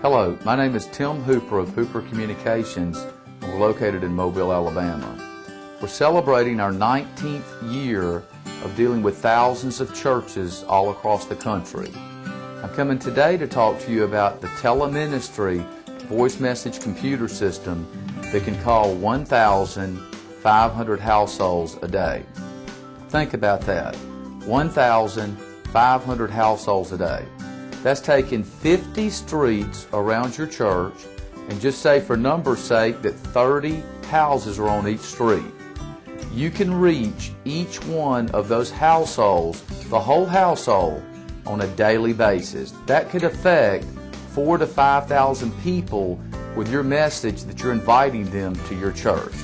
Hello, my name is Tim Hooper of Hooper Communications, and we're located in Mobile, Alabama. We're celebrating our 19th year of dealing with thousands of churches all across the country. I'm coming today to talk to you about the Tele-Ministry voice message computer system that can call 1,500 households a day. Think about that, 1,500 households a day. That's taking 50 streets around your church, and just say for numbers' sake that 30 houses are on each street. You can reach each one of those households, the whole household, on a daily basis. That could affect 4,000 to 5,000 people with your message that you're inviting them to your church.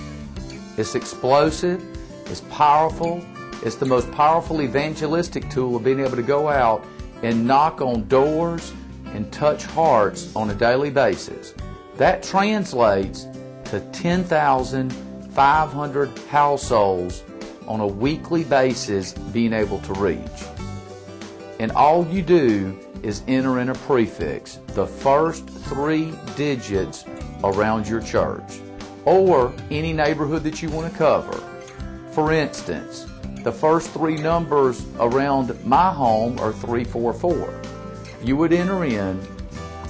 It's explosive, it's powerful, it's the most powerful evangelistic tool of being able to go out and knock on doors and touch hearts on a daily basis. That translates to 10,500 households on a weekly basis being able to reach. And all you do is enter in a prefix, the first 3 digits around your church, or any neighborhood that you want to cover. For instance, the first 3 numbers around my home are 344. You would enter in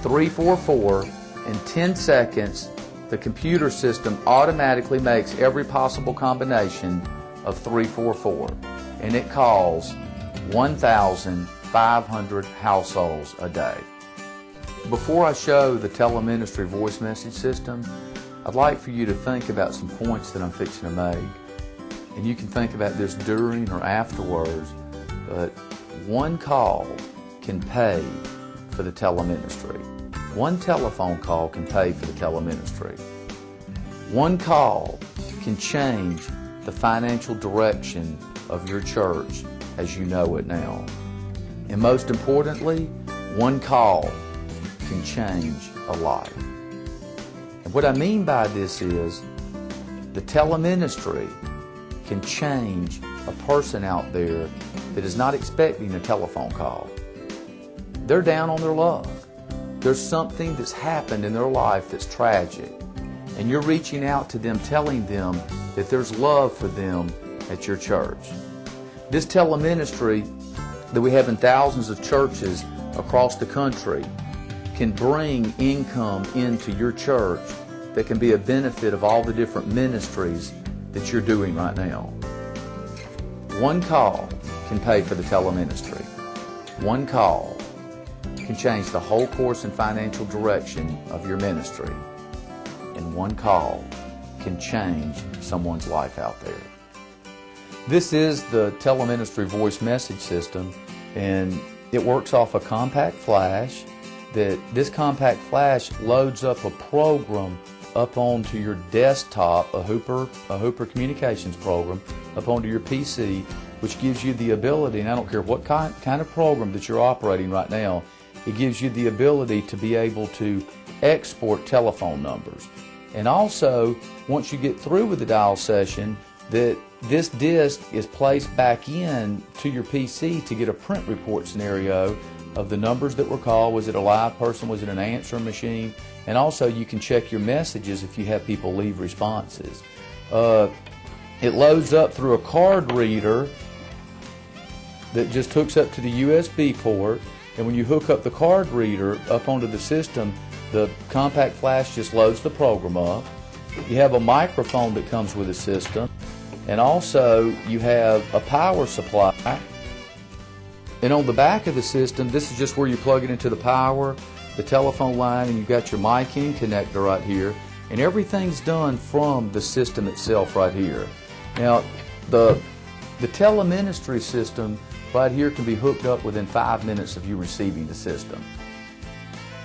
344. In 10 seconds, the computer system automatically makes every possible combination of 344, and it calls 1,500 households a day. Before I show the Tele-Ministry voice message system, I'd like for you to think about some points that I'm fixing to make. And you can think about this during or afterwards, but one call can pay for the Tele-Ministry. One telephone call can pay for the Tele-Ministry. One call can change the financial direction of your church as you know it now. And most importantly, one call can change a life. And what I mean by this is the Tele-Ministry can change a person out there that is not expecting a telephone call. They're down on their luck. There's something that's happened in their life that's tragic, and you're reaching out to them, telling them that there's love for them at your church. This Tele-Ministry that we have in thousands of churches across the country can bring income into your church that can be a benefit of all the different ministries that you're doing right now. One call can pay for the Tele-Ministry. One call can change the whole course and financial direction of your ministry. And one call can change someone's life out there. This is the Tele-Ministry voice message system, and it works off a compact flash. This compact flash loads up a program up onto your desktop, a Hooper Communications program, up onto your PC, which gives you the ability, and I don't care what kind of program that you're operating right now, it gives you the ability to be able to export telephone numbers. And also, once you get through with the dial session, that this disk is placed back in to your PC to get a print report scenario of the numbers that were called. Was it a live person? Was it an answering machine? And also you can check your messages if you have people leave responses. It loads up through a card reader that just hooks up to the USB port, and when you hook up the card reader up onto the system, the compact flash just loads the program up. You have a microphone that comes with the system, and also you have a power supply. And on the back of the system, this is just where you plug it into the power, the telephone line, and you've got your mic in connector right here, and everything's done from the system itself right here. Now, the Tele-Ministry system right here can be hooked up within 5 minutes of you receiving the system.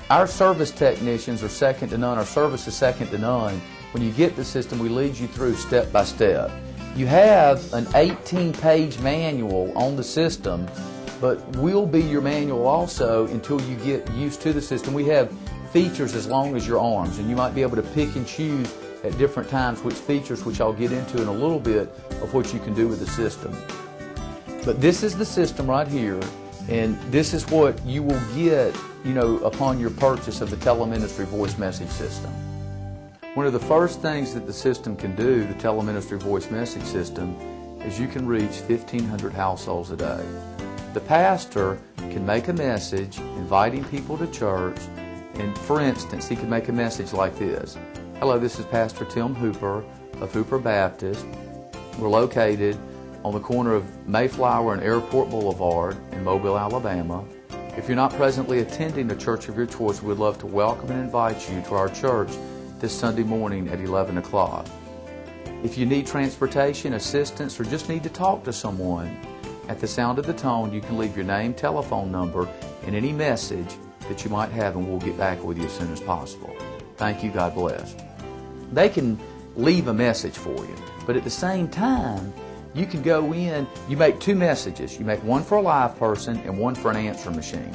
Our service technicians are second to none. Our service is second to none. When you get the system, we lead you through step by step. You have an 18-page manual on the system, but we'll be your manual also until you get used to the system. We have features as long as your arms, and you might be able to pick and choose at different times which features, which I'll get into in a little bit, of what you can do with the system. But this is the system right here, And this is what you will get, upon your purchase of the Tele-Ministry voice message system. One of the first things that the system can do, the Tele-Ministry voice message system, is you can reach 1,500 households a day. The pastor can make a message inviting people to church, and for instance, he can make a message like this. Hello, this is Pastor Tim Hooper of Hooper Baptist. We're located on the corner of Mayflower and Airport Boulevard in Mobile, Alabama. If you're not presently attending a church of your choice, we'd love to welcome and invite you to our church this Sunday morning at 11 o'clock. If you need transportation, assistance, or just need to talk to someone, at the sound of the tone, you can leave your name, telephone number, and any message that you might have, and we'll get back with you as soon as possible. Thank you. God bless. They can leave a message for you, but at the same time, you can go in, you make two messages. You make one for a live person and one for an answer machine.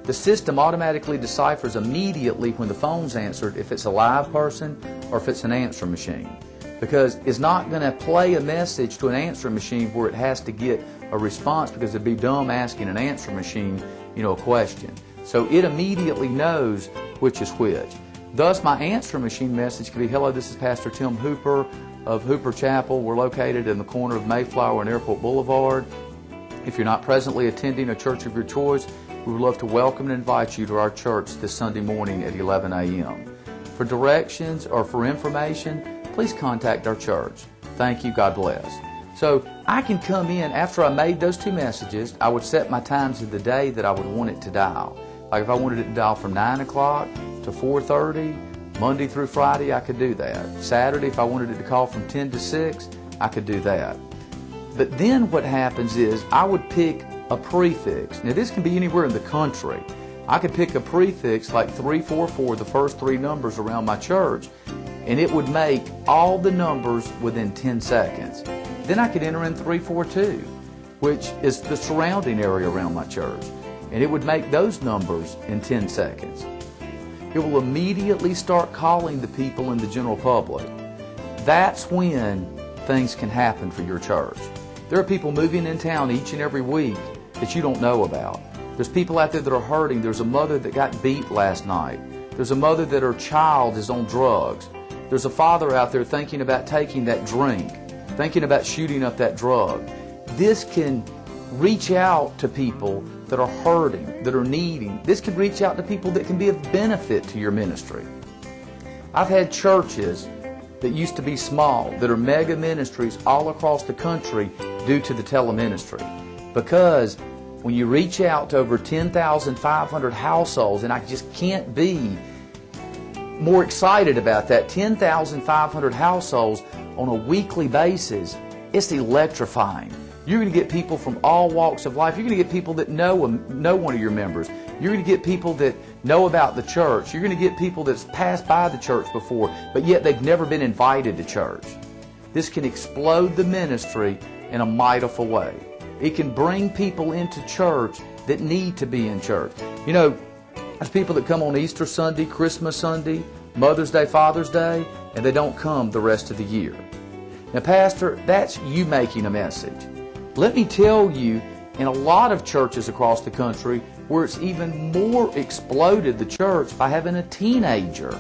The system automatically deciphers immediately when the phone's answered if it's a live person or if it's an answer machine, because it's not going to play a message to an answer machine where it has to get a response, because it'd be dumb asking an answer machine, a question. So it immediately knows which is which. Thus, my answer machine message could be, hello, this is Pastor Tim Hooper of Hooper Chapel. We're located in the corner of Mayflower and Airport Boulevard. If you're not presently attending a church of your choice, we would love to welcome and invite you to our church this Sunday morning at 11 a.m. For directions or for information, please contact our church. Thank you. God bless. So I can come in, after I made those two messages, I would set my times of the day that I would want it to dial. Like if I wanted it to dial from 9 o'clock to 4:30, Monday through Friday, I could do that. Saturday, if I wanted it to call from 10 to 6, I could do that. But then what happens is I would pick a prefix. Now this can be anywhere in the country. I could pick a prefix like 344, the first three numbers around my church, and it would make all the numbers within 10 seconds. Then I could enter in 342, which is the surrounding area around my church, and it would make those numbers in 10 seconds. It will immediately start calling the people in the general public. That's when things can happen for your church. There are people moving in town each and every week that you don't know about. There's people out there that are hurting. There's a mother that got beat last night. There's a mother that her child is on drugs. There's a father out there thinking about taking that drink, thinking about shooting up that drug. This can reach out to people that are hurting, that are needing. This can reach out to people that can be of benefit to your ministry. I've had churches that used to be small, that are mega ministries all across the country due to the Tele-Ministry. Because when you reach out to over 10,500 households, and I just can't be more excited about that, 10,500 households on a weekly basis, it's electrifying. You're going to get people from all walks of life. You're going to get people that know one of your members. You're going to get people that know about the church. You're going to get people that's passed by the church before, but yet they've never been invited to church. This can explode the ministry in a mightiful way. It can bring people into church that need to be in church. There's people that come on Easter Sunday, Christmas Sunday, Mother's Day, Father's Day, and they don't come the rest of the year. Now, Pastor, that's you making a message. Let me tell you, in a lot of churches across the country, where it's even more exploded the church by having a teenager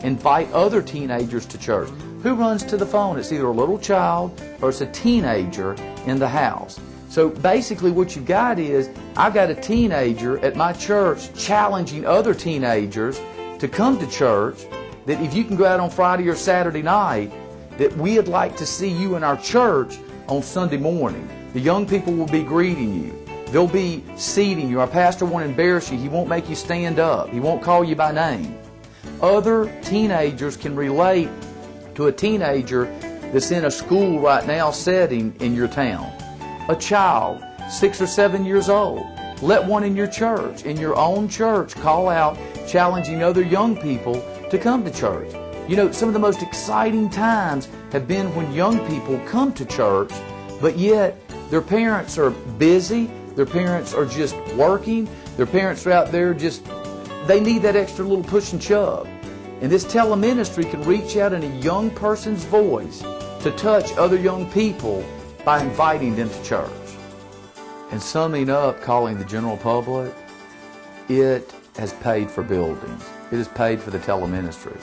invite other teenagers to church. Who runs to the phone? It's either a little child or it's a teenager in the house. So basically what you've got is, I've got a teenager at my church challenging other teenagers to come to church, that if you can go out on Friday or Saturday night, that we'd like to see you in our church on Sunday morning. The young people will be greeting you. They'll be seating you. Our pastor won't embarrass you. He won't make you stand up. He won't call you by name. Other teenagers can relate to a teenager that's in a school right now setting in your town. A child, 6 or 7 years old. Let one in your church, in your own church, call out challenging other young people to come to church. Some of the most exciting times have been when young people come to church, but yet their parents are busy, their parents are just working, their parents are out there they need that extra little push and shove. And this Tele-Ministry can reach out in a young person's voice to touch other young people by inviting them to church. And summing up, calling the general public, it has paid for buildings. It has paid for the teleministry.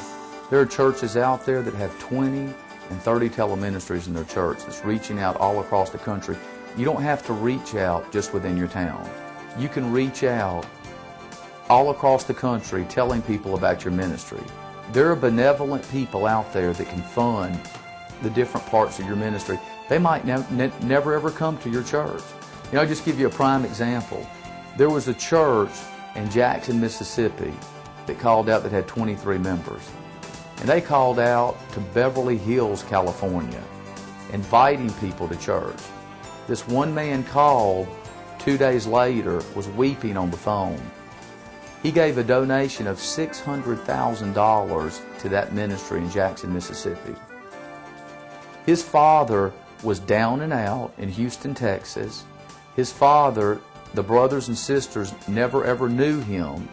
There are churches out there that have 20 and 30 teleministries in their church that's reaching out all across the country. You don't have to reach out just within your town. You can reach out all across the country telling people about your ministry. There are benevolent people out there that can fund the different parts of your ministry. They might never ever come to your church. You know, I'll just give you a prime example. There was a church in Jackson, Mississippi that called out that had 23 members. And they called out to Beverly Hills, California, inviting people to church. This one man called 2 days later, was weeping on the phone. He gave a donation of $600,000 to that ministry in Jackson, Mississippi. His father was down and out in Houston, Texas. His father, the brothers and sisters, never ever knew him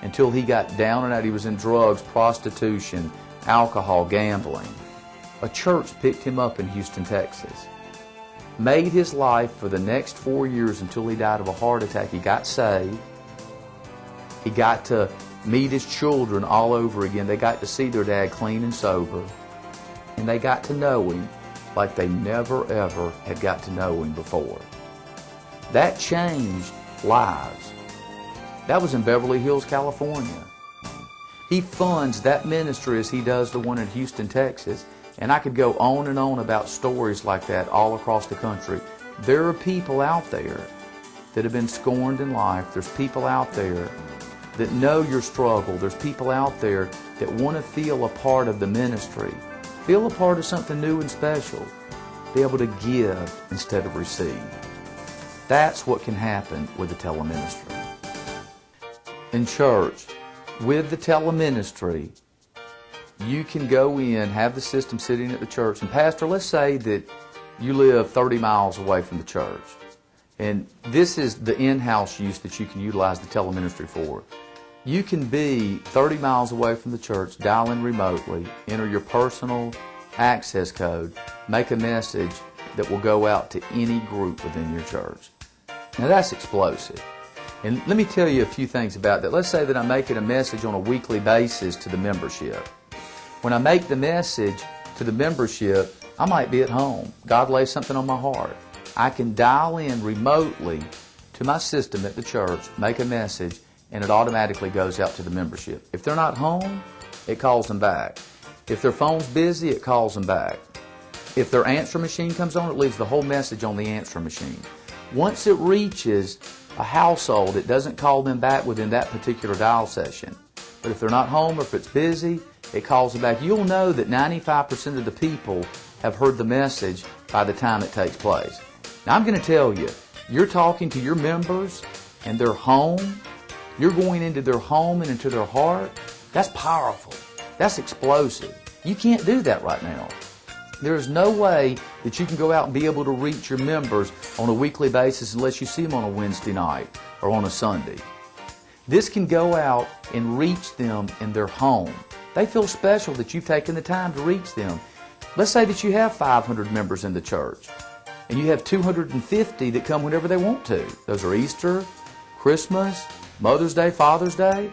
until he got down and out. He was in drugs, prostitution, alcohol, gambling. A church picked him up in Houston, Texas. Made his life for the next 4 years until he died of a heart attack. He got saved. He got to meet his children all over again. They got to see their dad clean and sober. And they got to know him like they never ever had got to know him before. That changed lives. That was in Beverly Hills, California. He funds that ministry as he does the one in Houston, Texas. And I could go on and on about stories like that all across the country. There are people out there that have been scorned in life. There's people out there that know your struggle. There's people out there that want to feel a part of the ministry. Feel a part of something new and special. Be able to give instead of receive. That's what can happen with the teleministry. In church, with the teleministry, you can go in, have the system sitting at the church. And Pastor, let's say that you live 30 miles away from the church. And this is the in-house use that you can utilize the teleministry for. You can be 30 miles away from the church, dial in remotely, enter your personal access code, make a message that will go out to any group within your church. Now that's explosive. And let me tell you a few things about that. Let's say that I'm making a message on a weekly basis to the membership. When I make the message to the membership, I might be at home. God lays something on my heart. I can dial in remotely to my system at the church, make a message, and it automatically goes out to the membership. If they're not home, it calls them back. If their phone's busy, it calls them back. If their answer machine comes on, it leaves the whole message on the answer machine. Once it reaches a household, it doesn't call them back within that particular dial session. But if they're not home or if it's busy, it calls them back. You'll know that 95% of the people have heard the message by the time it takes place. Now I'm going to tell you, you're talking to your members and their home. You're going into their home and into their heart. That's powerful. That's explosive. You can't do that right now. There is no way that you can go out and be able to reach your members on a weekly basis unless you see them on a Wednesday night or on a Sunday. This can go out and reach them in their home. They feel special that you've taken the time to reach them. Let's say that you have 500 members in the church and you have 250 that come whenever they want to. Those are Easter, Christmas, Mother's Day, Father's Day.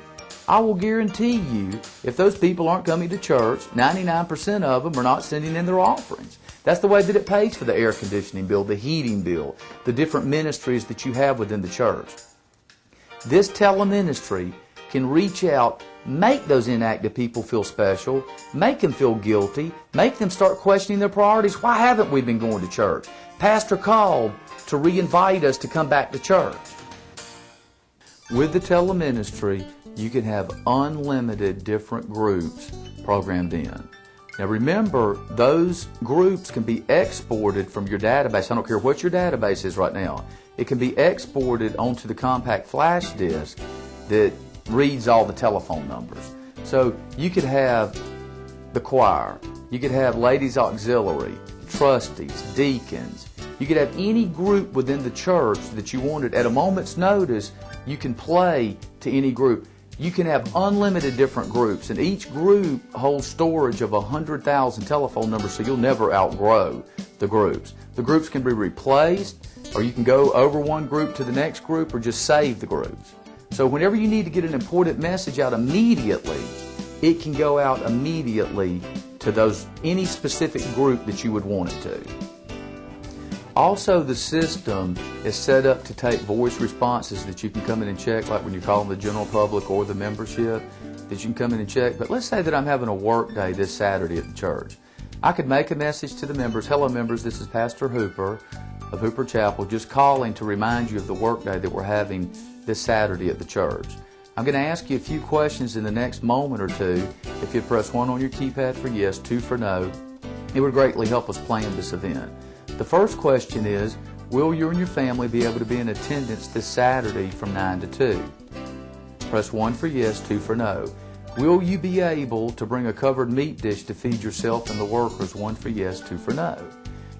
I will guarantee you, if those people aren't coming to church, 99% of them are not sending in their offerings. That's the way that it pays for the air conditioning bill, the heating bill, the different ministries that you have within the church. This teleministry can reach out, make those inactive people feel special, make them feel guilty, make them start questioning their priorities. Why haven't we been going to church? Pastor called to re-invite us to come back to church. With the teleministry, you can have unlimited different groups programmed in. Now remember, those groups can be exported from your database. I don't care what your database is right now. It can be exported onto the compact flash disk that reads all the telephone numbers. So you could have the choir, you could have ladies auxiliary, trustees, deacons. You could have any group within the church that you wanted. At a moment's notice, you can play to any group. You can have unlimited different groups, and each group holds storage of 100,000 telephone numbers, so you'll never outgrow the groups. The groups can be replaced, or you can go over one group to the next group, or just save the groups. So whenever you need to get an important message out immediately, it can go out immediately to any specific group that you would want it to. Also, the system is set up to take voice responses that you can come in and check, like when you're calling the general public or the membership, that you can come in and check. But let's say that I'm having a work day this Saturday at the church. I could make a message to the members. Hello members, this is Pastor Hooper of Hooper Chapel, just calling to remind you of the work day that we're having this Saturday at the church. I'm going to ask you a few questions in the next moment or two. If you press 1 on your keypad for yes, 2 for no, it would greatly help us plan this event. The first question is, will you and your family be able to be in attendance this Saturday from 9 to 2? Press 1 for yes, 2 for no. Will you be able to bring a covered meat dish to feed yourself and the workers? 1 for yes, 2 for no.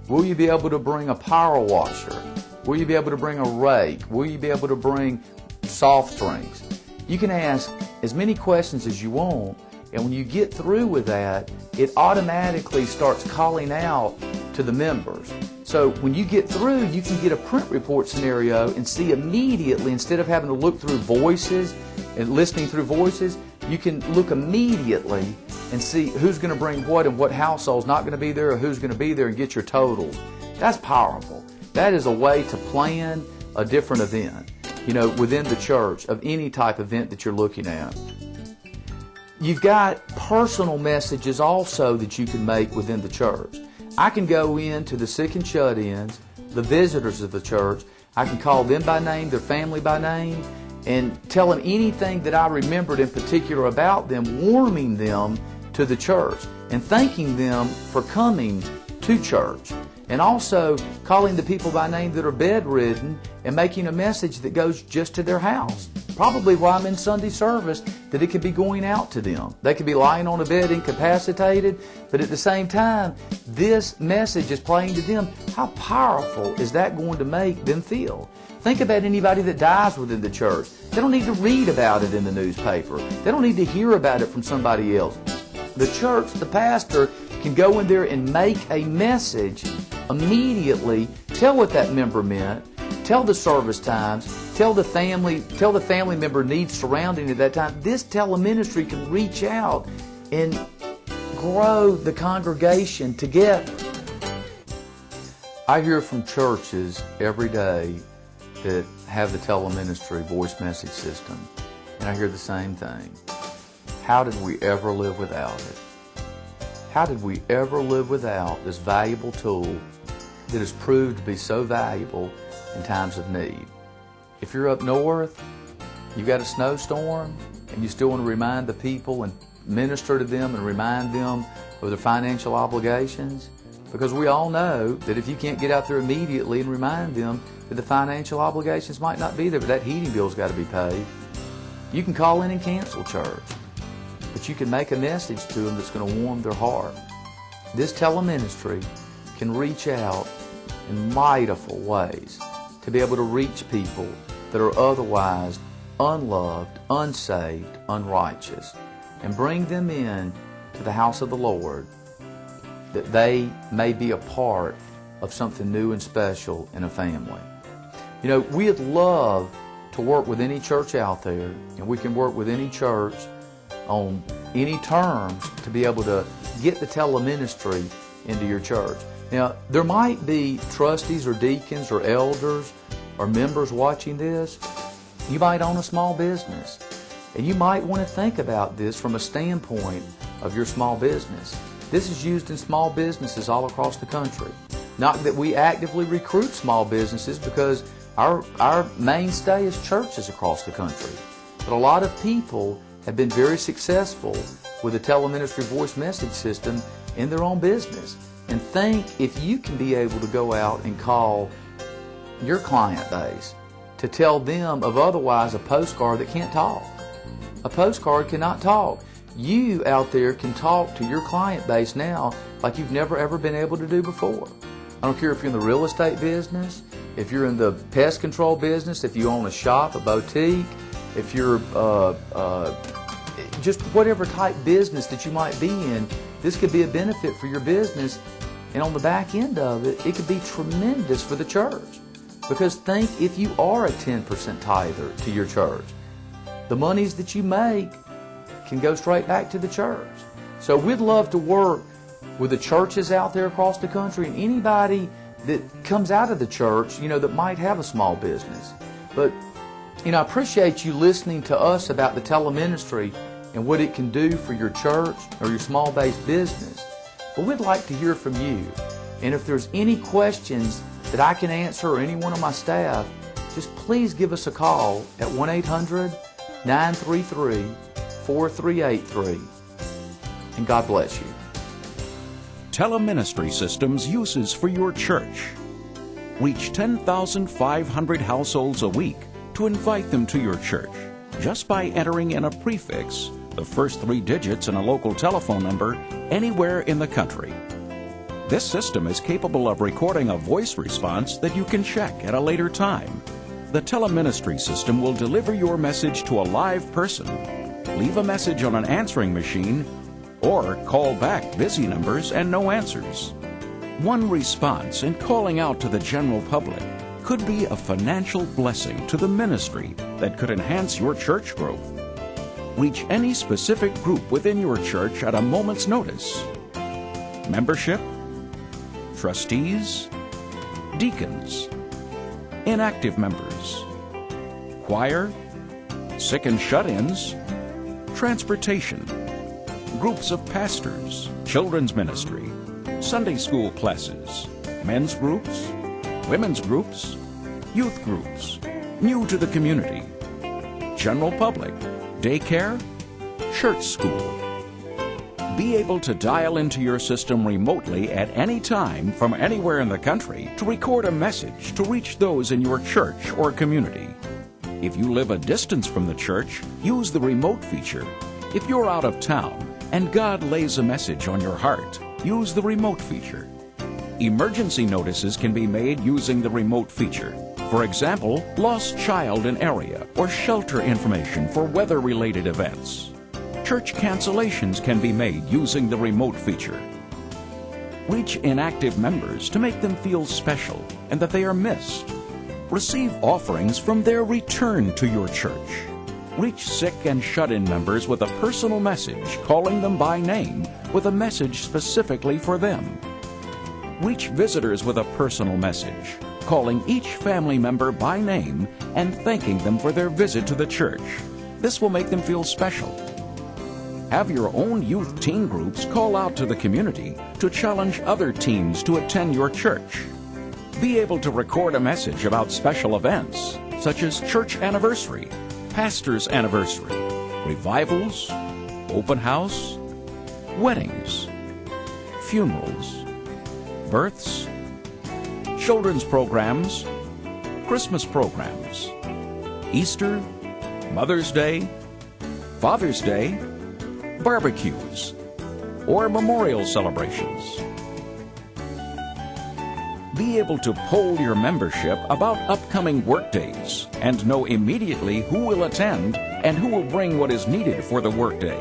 Will you be able to bring a power washer? Will you be able to bring a rake? Will you be able to bring soft drinks? You can ask as many questions as you want, and when you get through with that, it automatically starts calling out to the members. So when you get through, you can get a print report scenario and see immediately, instead of having to look through voices and listening through voices, you can look immediately and see who's going to bring what and what household's not going to be there or who's going to be there, and get your totals. That's powerful. That is a way to plan a different event, within the church, of any type of event that you're looking at. You've got personal messages also that you can make within the church. I can go in to the sick and shut-ins, the visitors of the church. I can call them by name, their family by name, and tell them anything that I remembered in particular about them, warming them to the church and thanking them for coming to church. And also calling the people by name that are bedridden and making a message that goes just to their house. Probably while I'm in Sunday service, that it could be going out to them. They could be lying on a bed incapacitated, but at the same time, this message is playing to them. How powerful is that going to make them feel? Think about anybody that dies within the church. They don't need to read about it in the newspaper. They don't need to hear about it from somebody else. The church, the pastor, can go in there and make a message immediately, tell what that member meant, tell the service times, tell the family member needs surrounding at that time. This teleministry can reach out and grow the congregation together. I hear from churches every day that have the teleministry voice message system, and I hear the same thing. How did we ever live without it? How did we ever live without this valuable tool that has proved to be so valuable in times of need? If you're up north, you've got a snowstorm, and you still want to remind the people and minister to them and remind them of their financial obligations, because we all know that if you can't get out there immediately and remind them that the financial obligations might not be there, but that heating bill's got to be paid, you can call in and cancel church. But you can make a message to them that's going to warm their heart. This teleministry can reach out in mightiful ways to be able to reach people that are otherwise unloved, unsaved, unrighteous, and bring them in to the house of the Lord, that they may be a part of something new and special in a family. We'd love to work with any church out there, and we can work with any church on any terms to be able to get the teleministry into your church. Now, there might be trustees or deacons or elders or members watching this. You might own a small business, and you might want to think about this from a standpoint of your small business. This is used in small businesses all across the country. Not that we actively recruit small businesses, because our mainstay is churches across the country. But a lot of people have been very successful with the teleministry voice message system in their own business. And think if you can be able to go out and call your client base to tell them of otherwise a postcard that can't talk. A postcard cannot talk. You out there can talk to your client base now like you've never ever been able to do before. I don't care if you're in the real estate business, if you're in the pest control business, if you own a shop, a boutique, if you're just whatever type business that you might be in, this could be a benefit for your business. And on the back end of it, it could be tremendous for the church. Because think, if you are a 10% tither to your church, the monies that you make can go straight back to the church. So we'd love to work with the churches out there across the country and anybody that comes out of the church, that might have a small business. But, I appreciate you listening to us about the teleministry and what it can do for your church or your small-based business. But we'd like to hear from you. And if there's any questions that I can answer or any one of my staff, just please give us a call at 1-800-933-4383. And God bless you. Tele-Ministry System's uses for your church. Reach 10,500 households a week to invite them to your church just by entering in a prefix, the first 3 digits in a local telephone number, anywhere in the country. This system is capable of recording a voice response that you can check at a later time. The Tele-Ministry System will deliver your message to a live person, leave a message on an answering machine, or call back busy numbers and no answers. One response in calling out to the general public could be a financial blessing to the ministry that could enhance your church growth. Reach any specific group within your church at a moment's notice. Membership, trustees, deacons, inactive members, choir, sick and shut-ins, transportation, groups of pastors, children's ministry, Sunday school classes, men's groups, women's groups, youth groups, new to the community, general public, daycare, church school. Be able to dial into your system remotely at any time from anywhere in the country to record a message to reach those in your church or community. If you live a distance from the church, use the remote feature. If you're out of town and God lays a message on your heart, use the remote feature. Emergency notices can be made using the remote feature. For example, lost child in area or shelter information for weather-related events. Church cancellations can be made using the remote feature. Reach inactive members to make them feel special and that they are missed. Receive offerings from their return to your church. Reach sick and shut-in members with a personal message, calling them by name with a message specifically for them. Reach visitors with a personal message, calling each family member by name and thanking them for their visit to the church. This will make them feel special. Have your own youth teen groups call out to the community to challenge other teens to attend your church. Be able to record a message about special events, such as church anniversary, pastor's anniversary, revivals, open house, weddings, funerals, births, children's programs, Christmas programs, Easter, Mother's Day, Father's Day, barbecues, or memorial celebrations. Be able to poll your membership about upcoming workdays and know immediately who will attend and who will bring what is needed for the workday.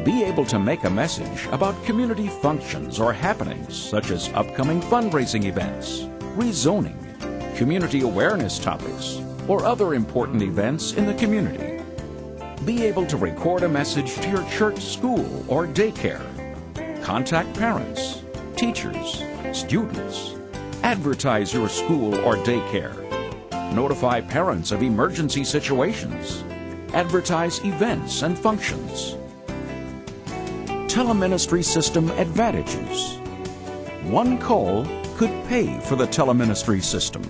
Be able to make a message about community functions or happenings such as upcoming fundraising events, rezoning, community awareness topics, or other important events in the community. Be able to record a message to your church school or daycare. Contact parents, teachers, students. Advertise your school or daycare. Notify parents of emergency situations. Advertise events and functions. Tele-Ministry System advantages. One call could pay for the Tele-Ministry System.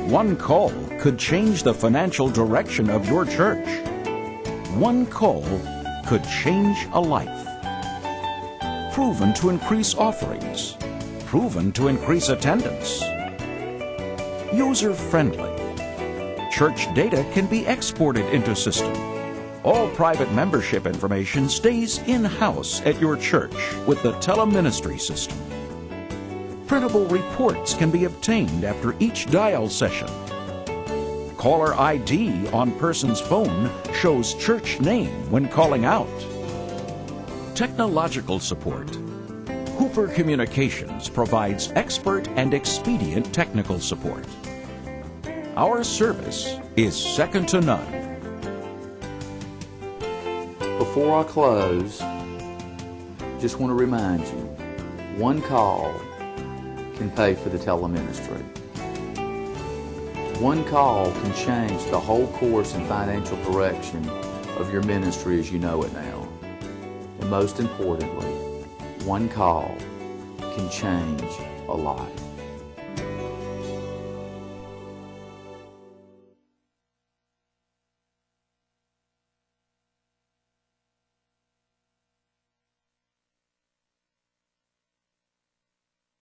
One call could change the financial direction of your church. One call could change a life. Proven to increase offerings. Proven to increase attendance. User-friendly. Church data can be exported into system. All private membership information stays in-house at your church with the Tele-Ministry System. Printable reports can be obtained after each dial session. caller ID on person's phone shows church name when calling out. Technological support. Hooper Communications provides expert and expedient technical support. Our service is second to none. Before I close, just want to remind you, one call can pay for the teleministry. One call can change the whole course and financial direction of your ministry as you know it now. And most importantly, one call can change a life.